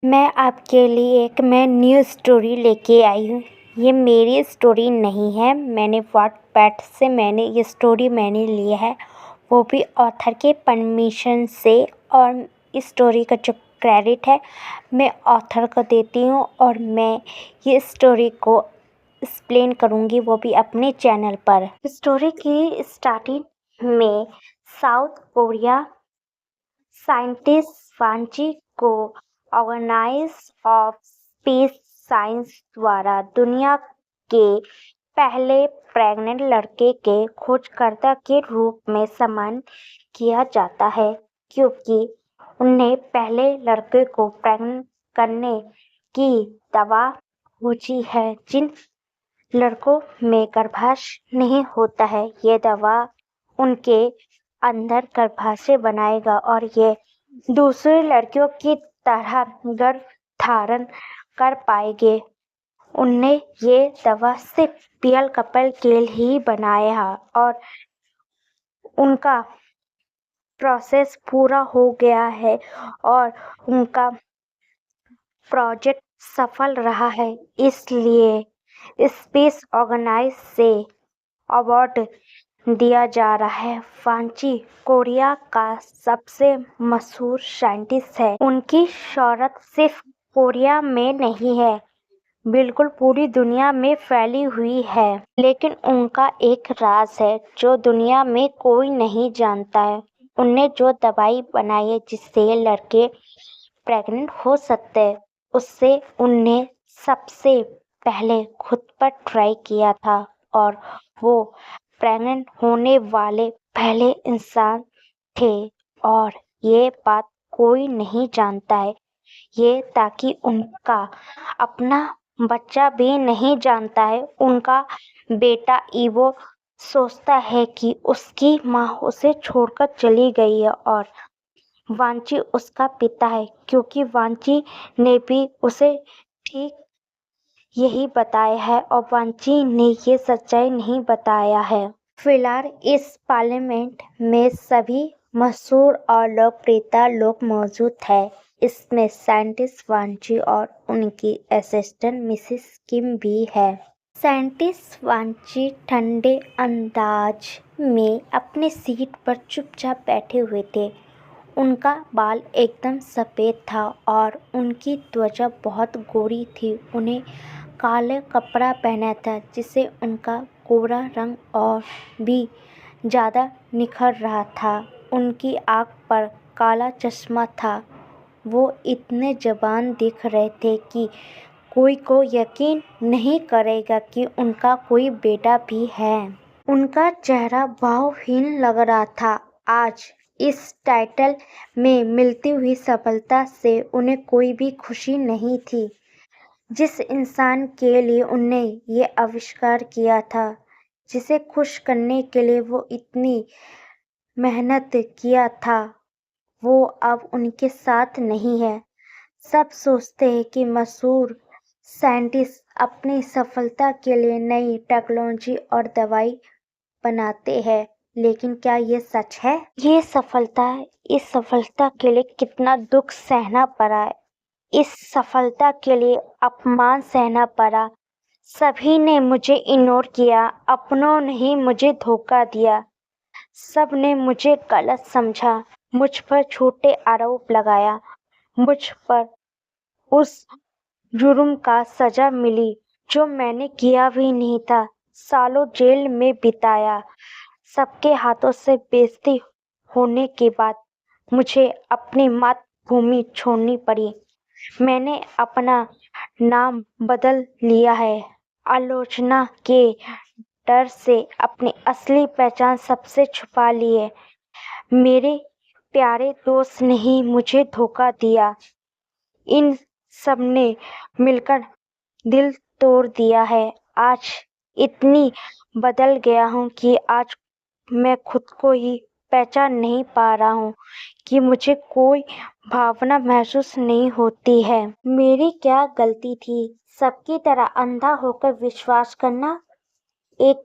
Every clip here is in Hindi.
मैं आपके लिए एक मैं न्यू स्टोरी लेके आई हूँ। ये मेरी स्टोरी नहीं है, मैंने वाटपैड से ये स्टोरी मैंने ली है, वो भी ऑथर के परमिशन से। और इस स्टोरी का जो क्रेडिट है मैं ऑथर को देती हूँ, और मैं ये स्टोरी को एक्सप्लेन करूँगी, वो भी अपने चैनल पर। स्टोरी की स्टार्टिंग में साउथ कोरिया साइंटिस्ट वांची को ऑर्गेनाइज ऑफ स्पेस साइंस द्वारा दुनिया के पहले प्रेग्नेंट लड़के के खोजकर्ता के रूप में सम्मानित किया जाता है, क्योंकि उन्हें पहले लड़के को प्रेग्नेंट करने की दवा खोजी है। जिन लड़कों में गर्भाशय नहीं होता है, ये दवा उनके अंदर गर्भाशय बनाएगा और ये दूसरी लड़कियों की तरह गर्भ धारण कर पाएंगे। उनने ये दवा सिर्फ रियल कपल के लिए ही बनाया और उनका प्रोसेस पूरा हो गया है और उनका प्रोजेक्ट सफल रहा है। इसलिए स्पेस ऑर्गेनाइज से अवार्ड दिया जा रहा है। वांची कोरिया का सबसे मशहूर साइंटिस्ट है। उनकी शोहरत सिर्फ कोरिया में नहीं है, बिल्कुल पूरी दुनिया में फैली हुई है। लेकिन उनका एक राज है जो दुनिया में कोई नहीं जानता है। उनने जो दवाई बनाई है जिससे लड़के प्रेग्नेंट हो सकते हैं, उससे उनने सबसे पहले खुद पर ट्राई किया था और वो प्रेग्नेंट होने वाले पहले इंसान थे। और ये बात कोई नहीं जानता है, ये ताकि उनका अपना बच्चा भी नहीं जानता है। उनका बेटा ईवो सोचता है कि उसकी माँ उसे छोड़कर चली गई है और वांची उसका पिता है, क्योंकि वांची ने भी उसे ठीक यही बताया है और वांची ने ये सच्चाई नहीं बताया है। फिलहाल इस पार्लियामेंट में सभी मशहूर और लोकप्रियता लोग मौजूद हैं। इसमें साइंटिस्ट वांची और उनकी असिस्टेंट मिसेस किम भी है। साइंटिस्ट वांची ठंडे अंदाज में अपनी सीट पर चुपचाप बैठे हुए थे। उनका बाल एकदम सफ़ेद था और उनकी त्वचा बहुत गोरी थी। उन्हें काले कपड़ा पहना था जिससे उनका गोरा रंग और भी ज़्यादा निखर रहा था। उनकी आँख पर काला चश्मा था। वो इतने जवान दिख रहे थे कि कोई को यकीन नहीं करेगा कि उनका कोई बेटा भी है। उनका चेहरा भावहीन लग रहा था। आज इस टाइटल में मिलती हुई सफलता से उन्हें कोई भी खुशी नहीं थी। जिस इंसान के लिए उन्होंने ये आविष्कार किया था, जिसे खुश करने के लिए वो इतनी मेहनत किया था, वो अब उनके साथ नहीं है। सब सोचते हैं कि मशहूर साइंटिस्ट अपनी सफलता के लिए नई टेक्नोलॉजी और दवाई बनाते हैं, लेकिन क्या ये सच है? इस सफलता के लिए कितना दुख सहना पड़ा है। इस सफलता के लिए अपमान सहना पड़ा। सभी ने मुझे इग्नोर किया, अपनों ने ही मुझे धोखा दिया। सब ने मुझे गलत समझा, मुझ पर झूठे आरोप लगाया। मुझ पर उस जुर्म का सजा मिली जो मैंने किया भी नहीं था। सालों जेल में बिताया। सबके हाथों से बेइज्जती होने के बाद मुझे अपनी मातृभूमि छोड़नी पड़ी। मैंने अपना नाम बदल लिया है। आलोचना के डर से अपनी असली पहचान सबसे छुपा ली है। मेरे प्यारे दोस्त ने ही मुझे धोखा दिया। इन सब ने मिलकर दिल तोड़ दिया है। आज इतनी बदल गया हूँ कि आज मैं खुद को ही पहचान नहीं पा रहा हूँ कि मुझे कोई भावना महसूस नहीं होती है। मेरी क्या गलती थी सबकी तरह अंधा होकर विश्वास करना, एक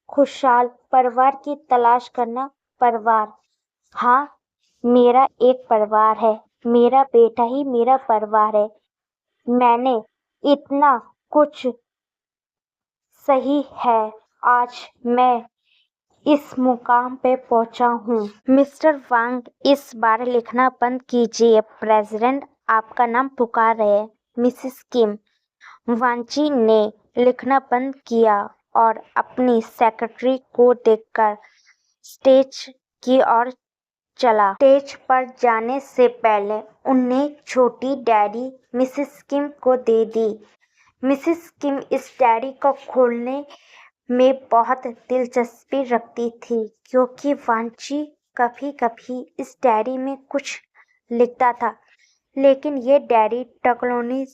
खुशहाल परिवार की तलाश करना। परिवार, हाँ, मेरा एक परिवार है। मेरा बेटा ही मेरा परिवार है। मैंने इतना कुछ सही है, आज मैं इस मुकाम पे पहुंचा हूँ। मिस्टर वांग, इस बार लिखना बंद कीजिए। प्रेसिडेंट आपका नाम पुकार रहे हैं। मिसिस किम। वांची ने लिखना बंद किया और अपनी सेक्रेटरी को देखकर स्टेज की ओर चला। स्टेज पर जाने से पहले उन्हें छोटी डायरी मिसिस किम को दे दी। मिसिस किम इस डायरी को खोलने में बहुत दिलचस्पी रखती थी, क्योंकि वांची कभी-कभी इस डायरी में कुछ लिखता था, लेकिन ये डायरी टेक्नोलॉजी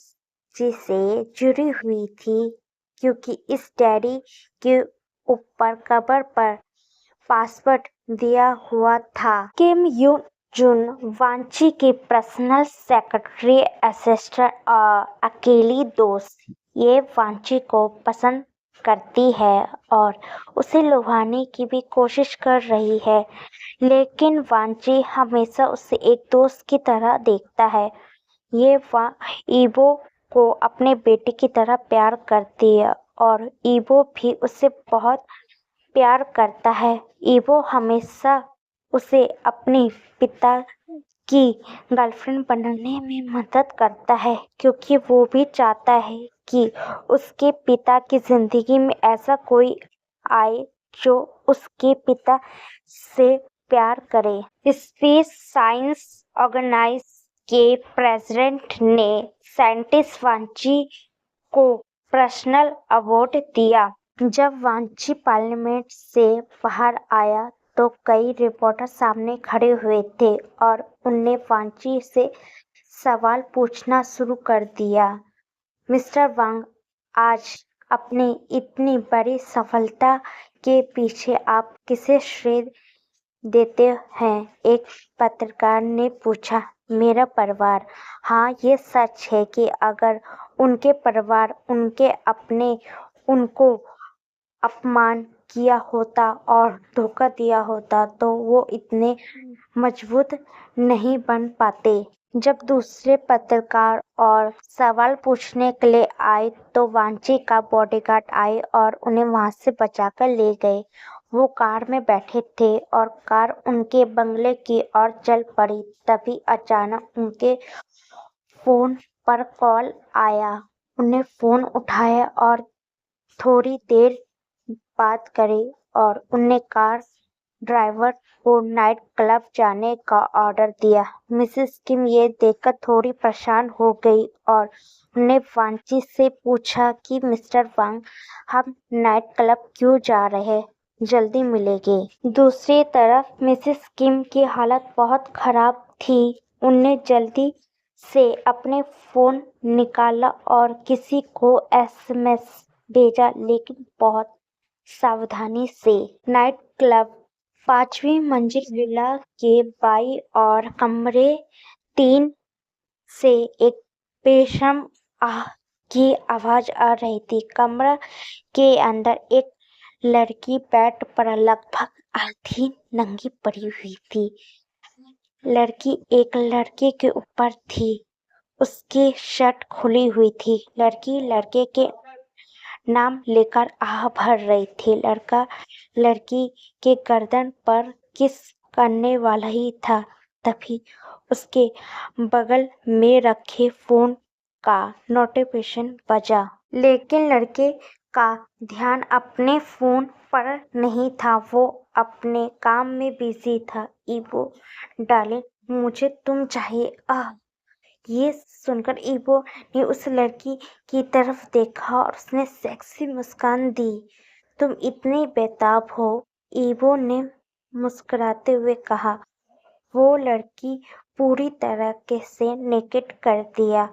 से जुड़ी हुई थी, क्योंकि इस डायरी के ऊपर कवर पर पासवर्ड दिया हुआ था। किम यून जुन वांची की पर्सनल सेक्रेटरी, असिस्टेंट और अकेली दोस्त। ये वांची को पसंद करती है और उसे लुभाने की भी कोशिश कर रही है, लेकिन वांची हमेशा उसे एक दोस्त की तरह देखता है। ये ईवो को अपने बेटे की तरह प्यार करती है और ईवो भी उसे बहुत प्यार करता है। ईवो हमेशा उसे अपने पिता की गर्लफ्रेंड बनने में मदद करता है, क्योंकि वो भी चाहता है कि उसके पिता की जिंदगी में ऐसा कोई आए जो उसके पिता से प्यार करे। स्पेस साइंस ऑर्गेनाइज के प्रेसिडेंट ने साइंटिस्ट वांची को पर्सनल अवार्ड दिया। जब वांची पार्लियामेंट से बाहर आया तो कई रिपोर्टर सामने खड़े हुए थे और उनने वांची से सवाल पूछना शुरू कर दिया। मिस्टर वांग, आज अपनी इतनी बड़ी सफलता के पीछे आप किसे श्रेय देते हैं? एक पत्रकार ने पूछा। मेरा परिवार। हाँ, ये सच है कि अगर उनके परिवार उनको अपमान किया होता और धोखा दिया होता तो वो इतने मजबूत नहीं बन पाते। जब दूसरे पत्रकार और सवाल पूछने के लिए आए तो वांची का बॉडीगार्ड आए और उन्हें वहां से बचाकर ले गए। वो कार में बैठे थे और कार उनके बंगले की ओर चल पड़ी। तभी अचानक उनके फोन पर कॉल आया। उन्हें फोन उठाया और थोड़ी देर बात करी और उन्हें कार ड्राइवर को नाइट क्लब जाने का ऑर्डर दिया। मिसेस किम ये देखकर थोड़ी परेशान हो गई और उन्हें वांची से पूछा कि मिस्टर वांग, हम नाइट क्लब क्यों जा रहे हैं? जल्दी मिलेंगे। दूसरी तरफ मिसेस किम की हालत बहुत खराब थी। उन्हें जल्दी से अपने फोन निकाला और किसी को एसएमएस भेजा, लेकिन बहुत सावधानी से। नाइट क्लब 5वीं मंजिल विला के बाईं ओर कमरे 3 से एक बेशर्म आह की आवाज आ रही थी। कमरा के अंदर एक लड़की बेड पर लगभग आधी नंगी पड़ी हुई थी। लड़की एक लड़के के ऊपर थी। उसकी शर्ट खुली हुई थी। लड़की लड़के के नाम लेकर आह भर रही थी। लड़का लड़की के गर्दन पर किस करने वाला ही था, तभी उसके बगल में रखे फोन का नोटिफिकेशन बजा। लेकिन लड़के का ध्यान अपने फोन पर नहीं था, वो अपने काम में बिजी था। ईवो, डार्लिंग, मुझे तुम चाहिए। ये सुनकर ईवो ने उस लड़की की तरफ देखा और उसने सेक्सी मुस्कान दी। तुम इतनी बेताब हो, ईवो ने मुस्कुराते हुए कहा। वो लड़की पूरी तरह से नेकेड कर दिया।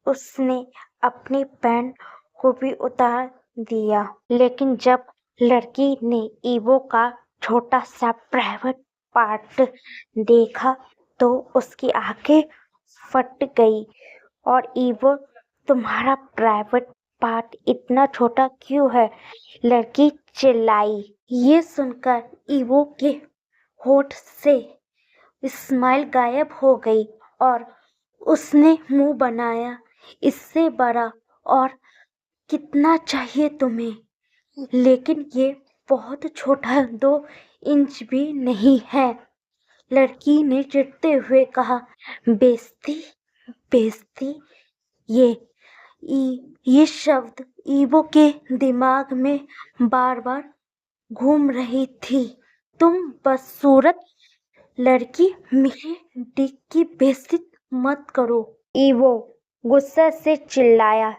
उसने अपनी पैंट को भी उतार दिया। लेकिन जब लड़की ने ईवो का छोटा सा प्राइवेट पार्ट देखा तो उसकी आंखें फट गई। और ईवो, तुम्हारा प्राइवेट पार्ट इतना छोटा क्यों है? लड़की चिल्लाई। ये सुनकर ईवो के होठ से स्माइल गायब हो गई और उसने मुंह बनाया। इससे बड़ा और कितना चाहिए तुम्हें? लेकिन ये बहुत छोटा है, 2 इंच भी नहीं है। लड़की ने चिढ़ते हुए कहा। बेइज्जती, बेइज्जती। ये शब्द ईवो के दिमाग में बार बार घूम रही थी। तुम बदसूरत लड़की, मेरे डिक की बेइज्जती मत करो। ईवो गुस्से से चिल्लाया।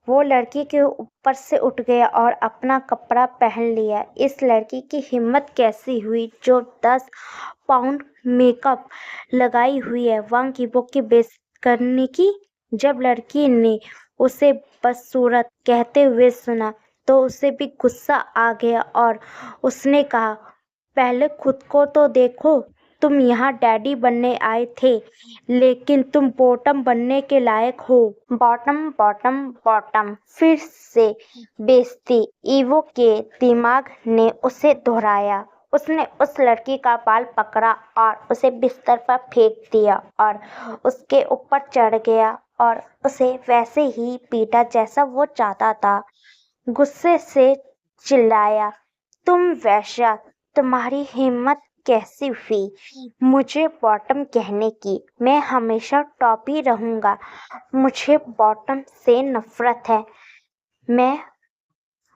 वो लड़की के ऊपर से उठ गया और अपना कपड़ा पहन लिया। इस लड़की की हिम्मत कैसी हुई जो 10 पाउंड मेकअप लगाई हुई है वांग ईवो की बेइज्जती करने की। जब लड़की ने उसे बदसूरत कहते हुए सुना तो उसे भी गुस्सा आ गया और उसने कहा, पहले खुद को तो देखो। तुम यहाँ डैडी बनने आए थे, लेकिन तुम बॉटम बनने के लायक हो। Bottom, bottom, bottom. फिर से बेइज्जती। ईवो के दिमाग ने उसे दोहराया। उसने उस लड़की का बाल पकड़ा और उसे बिस्तर पर फेंक दिया और उसके ऊपर चढ़ गया और उसे वैसे ही पीटा जैसा वो चाहता था। गुस्से से चिल्लाया, तुम वेश्या, तुम्हारी हिम्मत कैसी हुई मुझे बॉटम कहने की? मैं हमेशा टॉप ही रहूंगा। मुझे बॉटम से नफरत है। मैं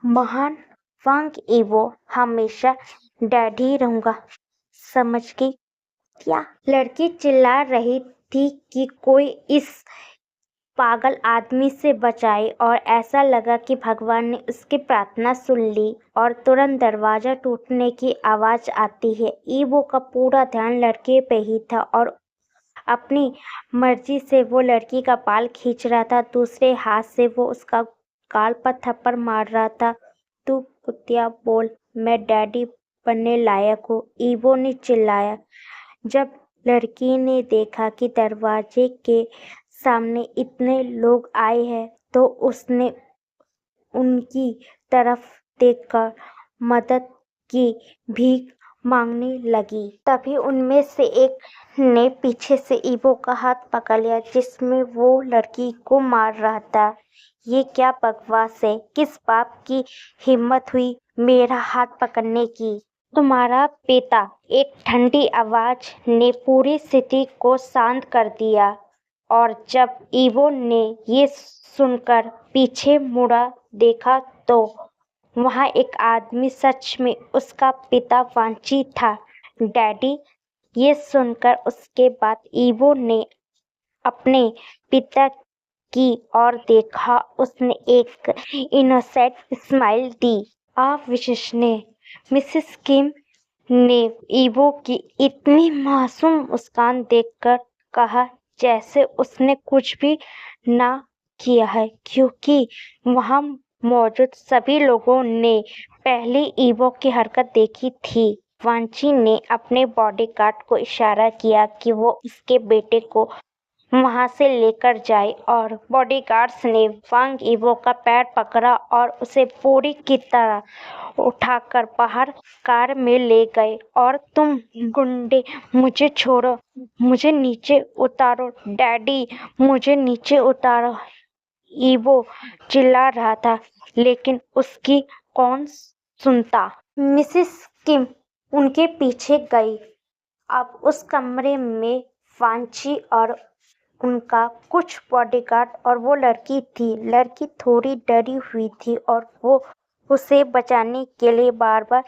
महान वांग ईवो हमेशा डैडी रहूंगा। समझ गई क्या? लड़की चिल्ला रही थी कि कोई इस पागल आदमी से बचाए और ऐसा लगा कि भगवान ने उसकी प्रार्थना सुन ली और तुरंत दरवाजा टूटने की आवाज आती है। ईवो का पूरा ध्यान लड़के पे ही था और अपनी मर्जी से वो लड़की का बाल खींच रहा था। दूसरे हाथ से वो उसका गाल पर थप्पड़ मार रहा था। तू कुत्तिया बोल, मैं डैडी बनने लायक हूँ, ईवो ने चिल्लाया। जब लड़की ने देखा कि दरवाजे के सामने इतने लोग आए हैं तो उसने उनकी तरफ देखकर मदद की भीख मांगने लगी। तभी उनमें से एक ने पीछे से ईवो का हाथ पकड़ लिया जिसमें वो लड़की को मार रहा था। ये क्या बकवास है? किस बाप की हिम्मत हुई मेरा हाथ पकड़ने की? तुम्हारा पिता, एक ठंडी आवाज ने पूरी स्थिति को शांत कर दिया। और जब ईवो ने ये सुनकर पीछे मुड़ा देखा तो वहां एक आदमी, सच में उसका पिता वांची था। डैडी। ये सुनकर उसके बाद ईवो ने अपने पिता की ओर देखा। उसने एक इनोसेंट स्माइल दी। अविश्वसनीय। मिसेस किम ने ईवो की इतनी मासूम मुस्कान देखकर कहा जैसे उसने कुछ भी ना किया है, क्योंकि वहां मौजूद सभी लोगों ने पहले ईवो की हरकत देखी थी। वांची ने अपने बॉडीगार्ड को इशारा किया कि वो उसके बेटे को वहां से लेकर जाए और बॉडीगार्ड्स ने वांग ईवो का पैर पकड़ा और उसे पूरी की तरह उठाकर बाहर कार में ले गए। और तुम गुंडे, मुझे छोड़ो, मुझे नीचे उतारो डैडी, मुझे नीचे उतारो, ईवो चिल्ला रहा था, लेकिन उसकी कौन सुनता। मिसेस किम उनके पीछे गई। अब उस कमरे में वांची और उनका कुछ बॉडीगार्ड और वो लड़की थी। लड़की थोड़ी डरी हुई थी और वो उसे बचाने के लिए बार बार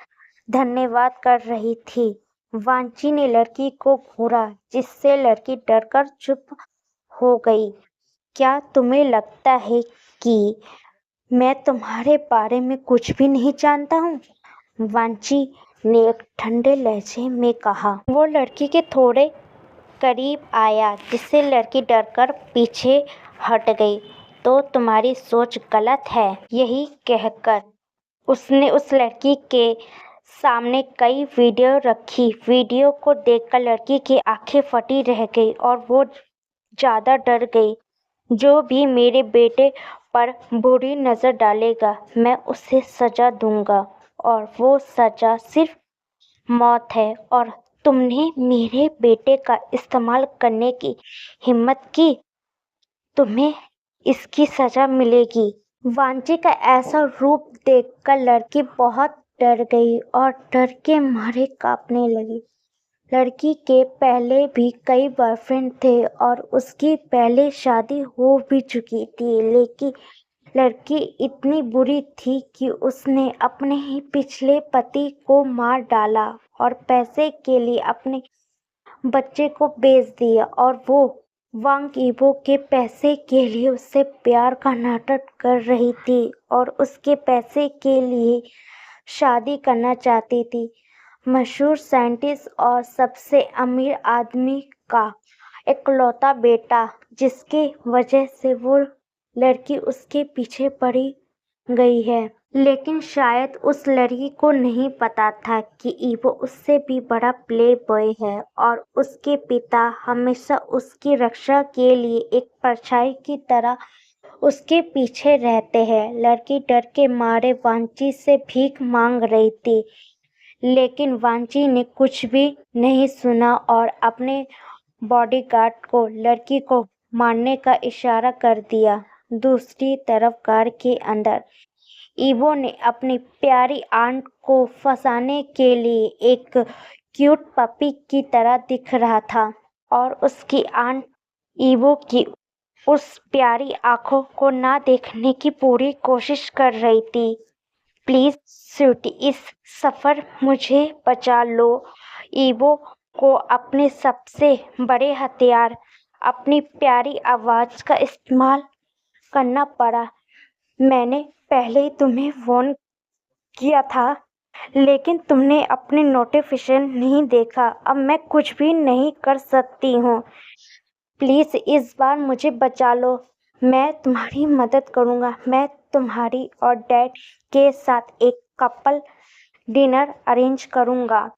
धन्यवाद कर रही थी। वांची ने लड़की को घूरा जिससे लड़की डरकर चुप हो गई। क्या तुम्हें लगता है कि मैं तुम्हारे बारे में कुछ भी नहीं जानता हूँ? वांची ने एक ठंडे लहजे में कहा। वो लड़की के थोड़े करीब आया जिससे लड़की डरकर पीछे हट गई। तो तुम्हारी सोच गलत है। यही कहकर उसने उस लड़की के सामने कई वीडियो रखी। वीडियो को देखकर लड़की की आंखें फटी रह गई और वो ज्यादा डर गई। जो भी मेरे बेटे पर बुरी नजर डालेगा मैं उसे सजा दूंगा, और वो सजा सिर्फ मौत है। और तुमने मेरे बेटे का इस्तेमाल करने की हिम्मत की? तुम्हें इसकी सजा मिलेगी। वांची का ऐसा रूप देखकर लड़की बहुत डर गई और डर के मारे कांपने लगी। लड़की के पहले भी कई बॉयफ्रेंड थे और उसकी पहले शादी हो भी चुकी थी, लेकिन लड़की इतनी बुरी थी कि उसने अपने ही पिछले पति को मार डाला और पैसे के लिए अपने बच्चे को बेच दिया और वो वांग यीबो के पैसे के लिए उससे प्यार का नाटक कर रही थी और उसके पैसे के लिए शादी करना चाहती थी। मशहूर साइंटिस्ट और सबसे अमीर आदमी का इकलौता बेटा, जिसके वजह से वो लड़की उसके पीछे पड़ी गई है। लेकिन शायद उस लड़की को नहीं पता था कि ईवो उससे भी बड़ा प्ले बॉय है और उसके पिता हमेशा उसकी रक्षा के लिए एक परछाई की तरह उसके पीछे रहते हैं। लड़की डर के मारे वांची से भीख मांग रही थी, लेकिन वांची ने कुछ भी नहीं सुना और अपने बॉडीगार्ड को लड़की को मारने का इशारा कर दिया। दूसरी तरफ कार के अंदर ईवो ने अपनी प्यारी आंट को फंसाने के लिए एक क्यूट पपी की तरह दिख रहा था और उसकी आंट ईवो की उस प्यारी आंखों को ना देखने की पूरी कोशिश कर रही थी। प्लीज स्वीटी, इस सफर मुझे बचा लो। ईवो को अपने सबसे बड़े हथियार, अपनी प्यारी आवाज का इस्तेमाल करना पड़ा। मैंने पहले ही तुम्हें वार्न किया था, लेकिन तुमने अपने नोटिफिकेशन नहीं देखा। अब मैं कुछ भी नहीं कर सकती हूँ। प्लीज इस बार मुझे बचा लो। मैं तुम्हारी मदद करूँगा। मैं तुम्हारी और डैड के साथ एक कपल डिनर अरेंज करूँगा।